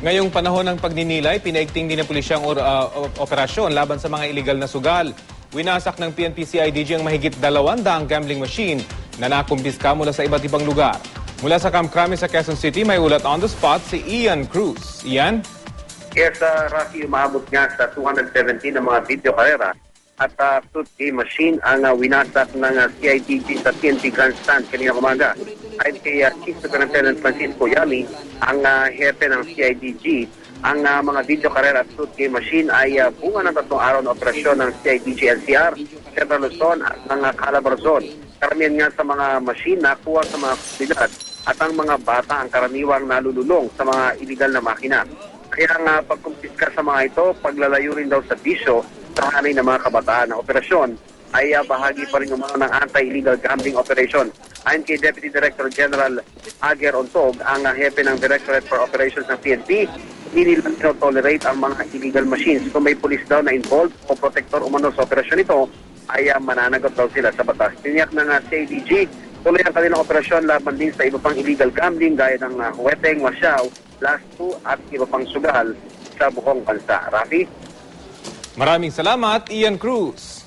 Ngayong panahon ng pagninilay, pinaigting din ng pulisya ang operasyon laban sa mga iligal na sugal. Winasak ng PNP-CIDG ang mahigit 200 gambling machine na nakumpiska mula sa iba't ibang lugar. Mula sa Camp Crame sa Quezon City, may ulat on the spot si Ian Cruz. Ian? Yes, Rafi, umabot nga sa 217 na mga video karera at suit game machine ang winasak ng CIDG sa PNP Grandstand kanina umaga. Ayon kay Chief Superintendent Francisco Yami, ang hepe ng CIDG, ang mga video karera at suit game machine ay bunga ng 3 araw na operasyon ng CIDG NCR, Central Luzon at ng Calabar Zone. Karamihan nga sa mga machine nakuha sa mga komunidad at ang mga bata ang karaniwang nalululong sa mga iligal na makina. Kaya ang pagkumpiska sa mga ito, paglalayo rin daw sa bisyo sa hanay ng mga kabataan na operasyon ay bahagi pa rin umano ng anti-illegal gambling operation. Ayon kay Deputy Director General Aguer Ontog, ang hepe ng Directorate for Operations ng PNP, hindi nila tolerate ang mga illegal machines. Kung may pulis daw na involved o protector umano sa operasyon ito, ay mananagot daw sila sa batas. Tiniyak ng CIDG, tuloy ang kanilang operasyon laban din sa iba pang illegal gambling gaya ng Huweteng, Wasyaw, Last 2 at iba pang sugal sa buong bansa. Rafi? Maraming salamat, Ian Cruz.